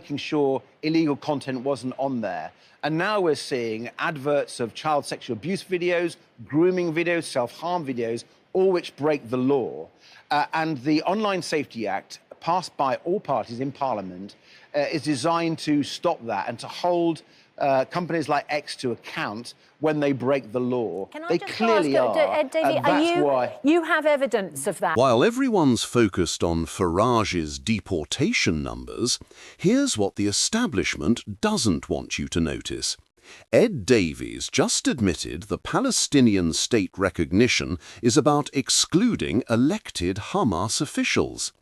making sure illegal content wasn't on there. And now we're seeing adverts of child sexual abuse videos, grooming videos, self-harm videos, all which break the law. And the Online Safety Act, passed by all parties in Parliament, is designed to stop that and to hold companies like X to account when they break the law. They clearly are. Davey, you have evidence of that. While everyone's focused on Farage's deportation numbers, here's what the establishment doesn't want you to notice. Ed Davey's just admitted the Palestinian state recognition is about excluding elected Hamas officials.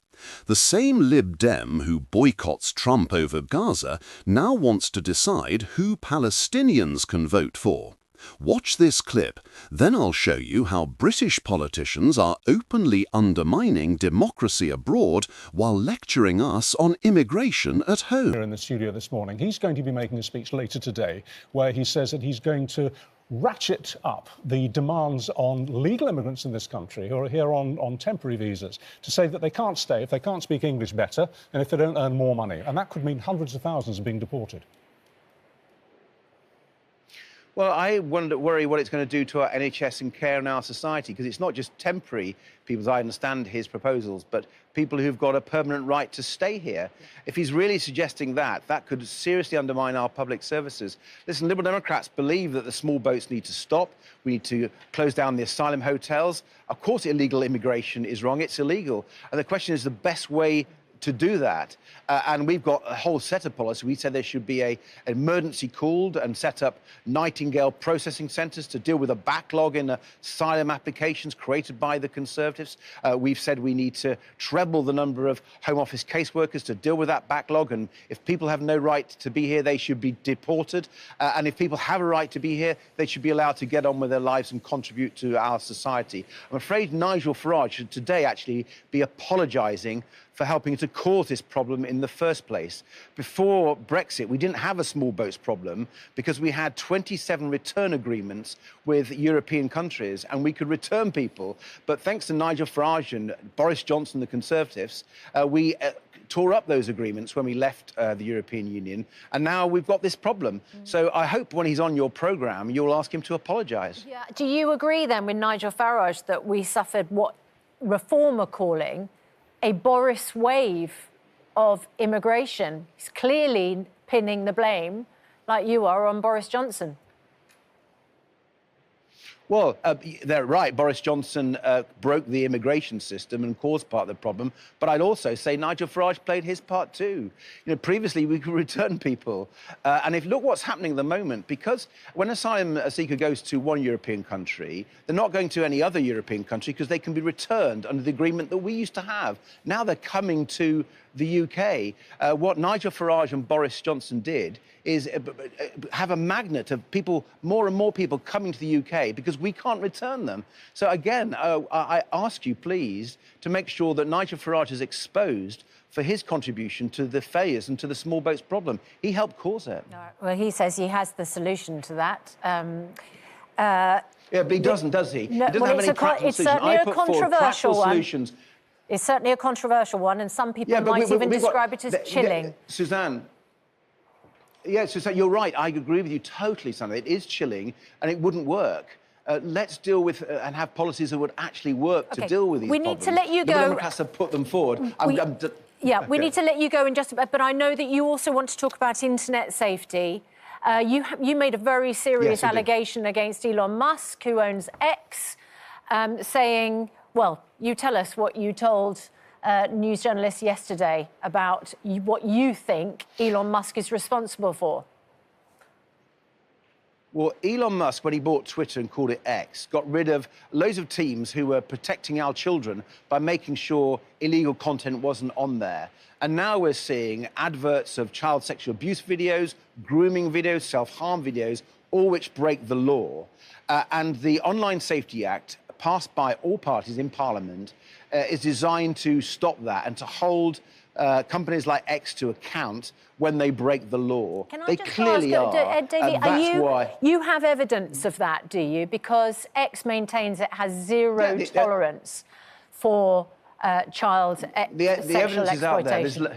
The same Lib Dem who boycotts Trump over Gaza now wants to decide who Palestinians can vote for. Watch this clip, then I'll show you how British politicians are openly undermining democracy abroad while lecturing us on immigration at home. Here in the studio this morning, he's going to be making a speech later today where he says that he's going to ratchet up the demands on legal immigrants in this country who are here on temporary visas to say that they can't stay if they can't speak English better and if they don't earn more money. And that could mean hundreds of thousands being deported. Well, I worry what it's going to do to our NHS and care in our society, because it's not just temporary people, as I understand his proposals, but people who've got a permanent right to stay here. If he's really suggesting that, that could seriously undermine our public services. Listen, Liberal Democrats believe that the small boats need to stop. We need to close down the asylum hotels. Of course, illegal immigration is wrong. It's illegal. And the question is the best way to do that. And we've got a whole set of policies. We said there should be an emergency called and set up Nightingale processing centres to deal with a backlog in asylum applications created by the Conservatives. We've said we need to treble the number of Home Office caseworkers to deal with that backlog. And if people have no right to be here, they should be deported. And if people have a right to be here, they should be allowed to get on with their lives and contribute to our society. I'm afraid Nigel Farage should today actually be apologising for helping to cause this problem in the first place. Before Brexit, we didn't have a small boats problem because we had 27 return agreements with European countries and we could return people. But thanks to Nigel Farage and Boris Johnson, the Conservatives, we tore up those agreements when we left the European Union, and now we've got this problem. So I hope when he's on your programme, you'll ask him to apologise. Yeah. Do you agree then with Nigel Farage that we suffered what Reform are calling a Boris wave of immigration? He's clearly pinning the blame, like you are, on Boris Johnson. Well, they're right. Boris Johnson broke the immigration system and caused part of the problem. But I'd also say Nigel Farage played his part too. You know, previously we could return people. And if look what's happening at the moment, because when an asylum seeker goes to one European country, they're not going to any other European country because they can be returned under the agreement that we used to have. Now they're coming to the UK. What Nigel Farage and Boris Johnson did is have a magnet of people, more and more people coming to the UK because we can't return them. So again, I ask you, please, to make sure that Nigel Farage is exposed for his contribution to the failures and to the small boats problem. He helped cause it. No, well, he says he has the solution to that. Yeah, but he doesn't, does he? No, He doesn't well, have any practical solutions. certainly a controversial one. Solutions. It's certainly a controversial one, and some people might even describe it as chilling. Suzanne, yes, Suzanne, you're right. I agree with you totally, Suzanne. It is chilling, and it wouldn't work. Let's deal with and have policies that would actually work to deal with these problems. We need to let you go. The Democrats have put them forward. We need to let you go in just a bit, but I know that you also want to talk about internet safety. You made a very serious allegation against Elon Musk, who owns X, saying, well, you tell us what you told news journalists yesterday about what you think Elon Musk is responsible for. Well, Elon Musk, when he bought Twitter and called it X, got rid of loads of teams who were protecting our children by making sure illegal content wasn't on there. And now we're seeing adverts of child sexual abuse videos, grooming videos, self-harm videos, all which break the law. And the Online Safety Act, passed by all parties in Parliament, is designed to stop that and to hold companies like X to account when they break the law. They clearly are. Davey, you have evidence of that, do you? Because X maintains it has zero tolerance for child sexual exploitation.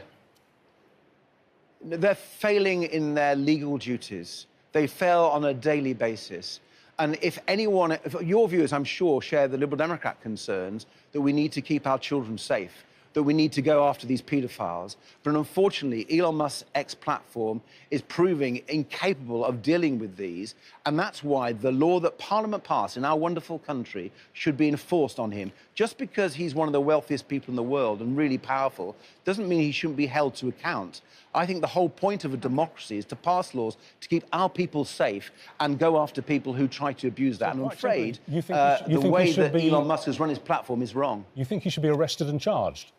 They're failing in their legal duties. They fail on a daily basis. And if your viewers, I'm sure, share the Liberal Democrat concerns that we need to keep our children safe, that we need to go after these paedophiles. But unfortunately, Elon Musk's X platform is proving incapable of dealing with these. And that's why the law that Parliament passed in our wonderful country should be enforced on him. Just because he's one of the wealthiest people in the world and really powerful doesn't mean he shouldn't be held to account. I think the whole point of a democracy is to pass laws to keep our people safe and go after people who try to abuse that. And I'm afraid the way that Elon Musk has run his platform is wrong. You think he should be arrested and charged?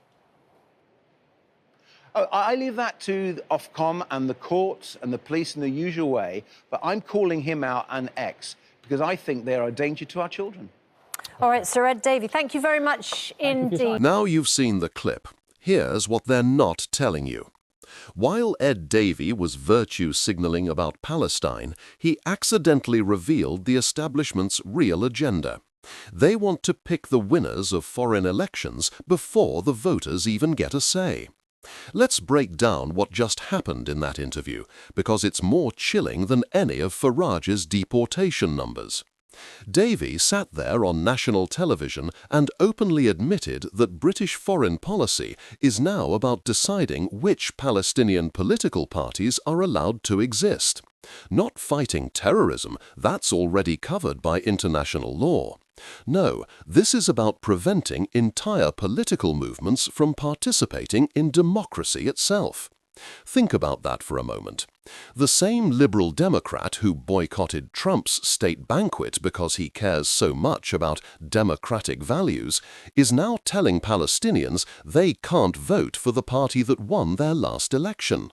I leave that to Ofcom and the courts and the police in the usual way, but I'm calling him out and X because I think they are a danger to our children. All right, Sir Ed Davey, thank you very much indeed. Now you've seen the clip. Here's what they're not telling you. While Ed Davey was virtue signalling about Palestine, he accidentally revealed the establishment's real agenda. They want to pick the winners of foreign elections before the voters even get a say. Let's break down what just happened in that interview, because it's more chilling than any of Farage's deportation numbers. Davey sat there on national television and openly admitted that British foreign policy is now about deciding which Palestinian political parties are allowed to exist. Not fighting terrorism, that's already covered by international law. No, this is about preventing entire political movements from participating in democracy itself. Think about that for a moment. The same Liberal Democrat who boycotted Trump's state banquet because he cares so much about democratic values is now telling Palestinians they can't vote for the party that won their last election.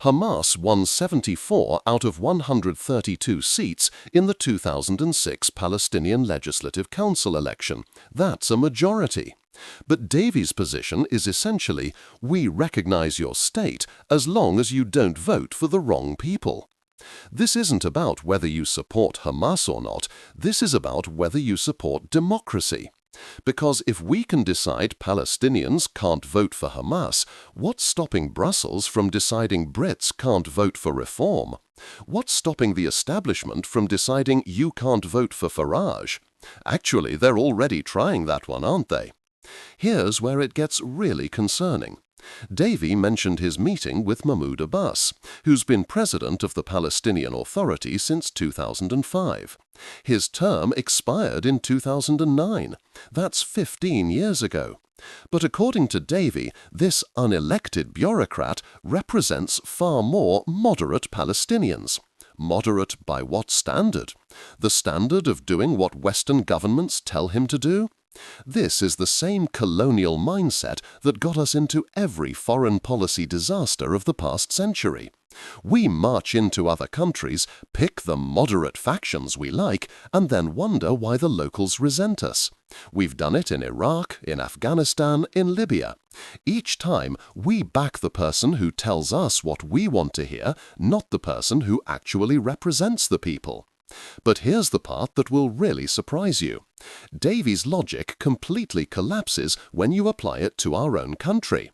Hamas won 74 out of 132 seats in the 2006 Palestinian Legislative Council election. That's a majority. But Davey's position is essentially, we recognize your state as long as you don't vote for the wrong people. This isn't about whether you support Hamas or not, this is about whether you support democracy. Because if we can decide Palestinians can't vote for Hamas, what's stopping Brussels from deciding Brits can't vote for reform? What's stopping the establishment from deciding you can't vote for Farage? Actually, they're already trying that one, aren't they? Here's where it gets really concerning. Davey mentioned his meeting with Mahmoud Abbas, who's been president of the Palestinian Authority since 2005. His term expired in 2009. That's 15 years ago. But according to Davey, this unelected bureaucrat represents far more moderate Palestinians. Moderate by what standard? The standard of doing what Western governments tell him to do? This is the same colonial mindset that got us into every foreign policy disaster of the past century. We march into other countries, pick the moderate factions we like, and then wonder why the locals resent us. We've done it in Iraq, in Afghanistan, in Libya. Each time, we back the person who tells us what we want to hear, not the person who actually represents the people. But here's the part that will really surprise you. Davey's logic completely collapses when you apply it to our own country.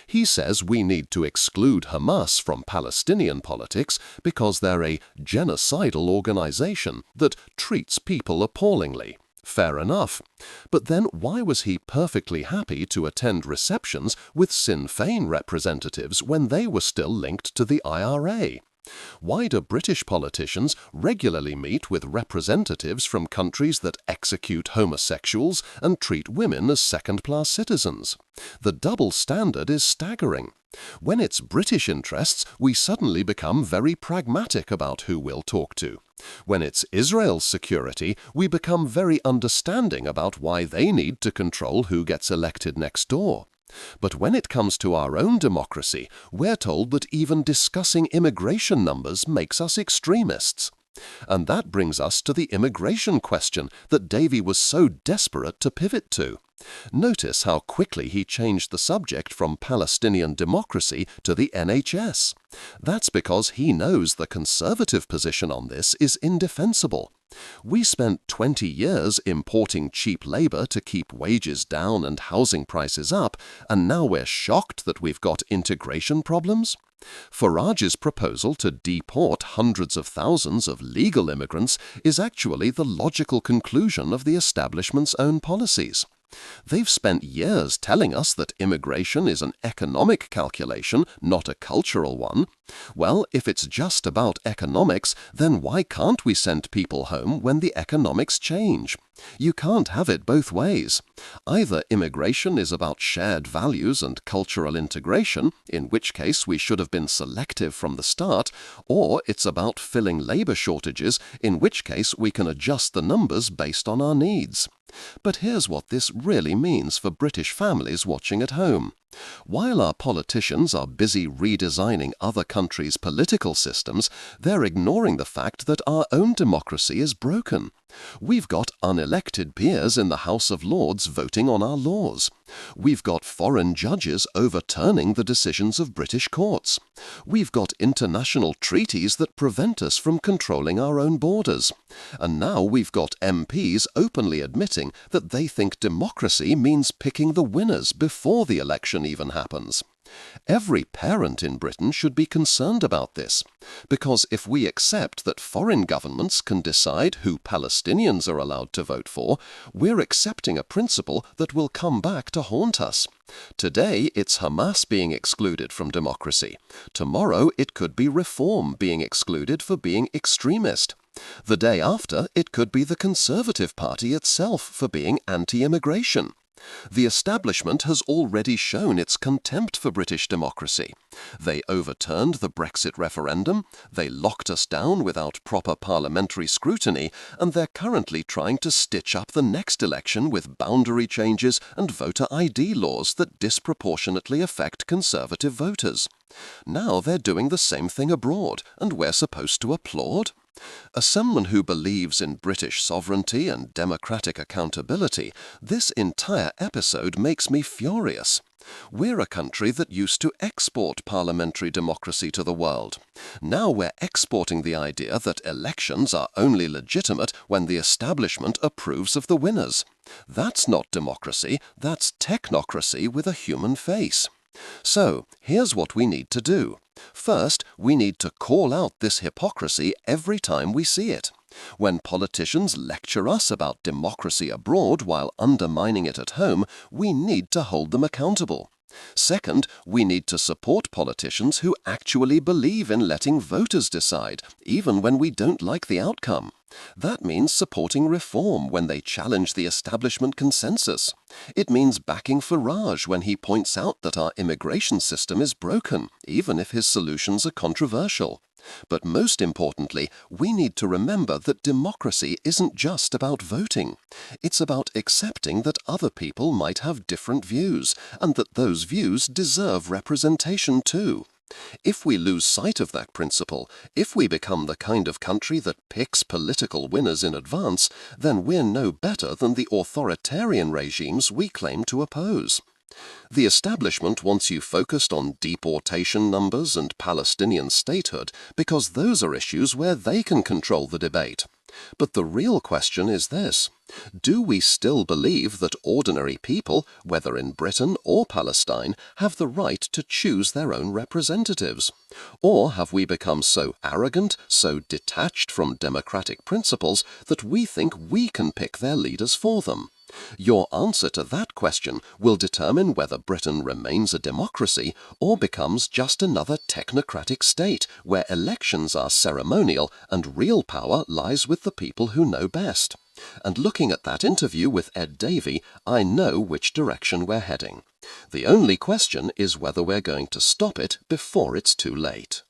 He says we need to exclude Hamas from Palestinian politics because they're a genocidal organization that treats people appallingly. Fair enough. But then why was he perfectly happy to attend receptions with Sinn Féin representatives when they were still linked to the IRA? Why do British politicians regularly meet with representatives from countries that execute homosexuals and treat women as second-class citizens? The double standard is staggering. When it's British interests, we suddenly become very pragmatic about who we'll talk to. When it's Israel's security, we become very understanding about why they need to control who gets elected next door. But when it comes to our own democracy, we're told that even discussing immigration numbers makes us extremists. And that brings us to the immigration question that Davey was so desperate to pivot to. Notice how quickly he changed the subject from Palestinian democracy to the NHS. That's because he knows the Conservative position on this is indefensible. We spent 20 years importing cheap labour to keep wages down and housing prices up, and now we're shocked that we've got integration problems? Farage's proposal to deport hundreds of thousands of legal immigrants is actually the logical conclusion of the establishment's own policies. They've spent years telling us that immigration is an economic calculation, not a cultural one. Well, if it's just about economics, then why can't we send people home when the economics change? You can't have it both ways. Either immigration is about shared values and cultural integration, in which case we should have been selective from the start, or it's about filling labour shortages, in which case we can adjust the numbers based on our needs. But here's what this really means for British families watching at home. While our politicians are busy redesigning other countries' political systems, they're ignoring the fact that our own democracy is broken. We've got unelected peers in the House of Lords voting on our laws. We've got foreign judges overturning the decisions of British courts. We've got international treaties that prevent us from controlling our own borders. And now we've got MPs openly admitting that they think democracy means picking the winners before the election even happens. Every parent in Britain should be concerned about this, because if we accept that foreign governments can decide who Palestinians are allowed to vote for, we're accepting a principle that will come back to haunt us. Today it's Hamas being excluded from democracy. Tomorrow it could be Reform being excluded for being extremist. The day after it could be the Conservative Party itself for being anti-immigration. The establishment has already shown its contempt for British democracy. They overturned the Brexit referendum, they locked us down without proper parliamentary scrutiny, and they're currently trying to stitch up the next election with boundary changes and voter ID laws that disproportionately affect Conservative voters. Now they're doing the same thing abroad, and we're supposed to applaud? As someone who believes in British sovereignty and democratic accountability, this entire episode makes me furious. We're a country that used to export parliamentary democracy to the world. Now we're exporting the idea that elections are only legitimate when the establishment approves of the winners. That's not democracy, that's technocracy with a human face. So, here's what we need to do. First, we need to call out this hypocrisy every time we see it. When politicians lecture us about democracy abroad while undermining it at home, we need to hold them accountable. Second, we need to support politicians who actually believe in letting voters decide, even when we don't like the outcome. That means supporting reform when they challenge the establishment consensus. It means backing Farage when he points out that our immigration system is broken, even if his solutions are controversial. But most importantly, we need to remember that democracy isn't just about voting. It's about accepting that other people might have different views, and that those views deserve representation too. If we lose sight of that principle, if we become the kind of country that picks political winners in advance, then we're no better than the authoritarian regimes we claim to oppose. The establishment wants you focused on deportation numbers and Palestinian statehood because those are issues where they can control the debate. But the real question is this: do we still believe that ordinary people, whether in Britain or Palestine, have the right to choose their own representatives? Or have we become so arrogant, so detached from democratic principles, that we think we can pick their leaders for them? Your answer to that question will determine whether Britain remains a democracy or becomes just another technocratic state where elections are ceremonial and real power lies with the people who know best. And looking at that interview with Ed Davey, I know which direction we're heading. The only question is whether we're going to stop it before it's too late.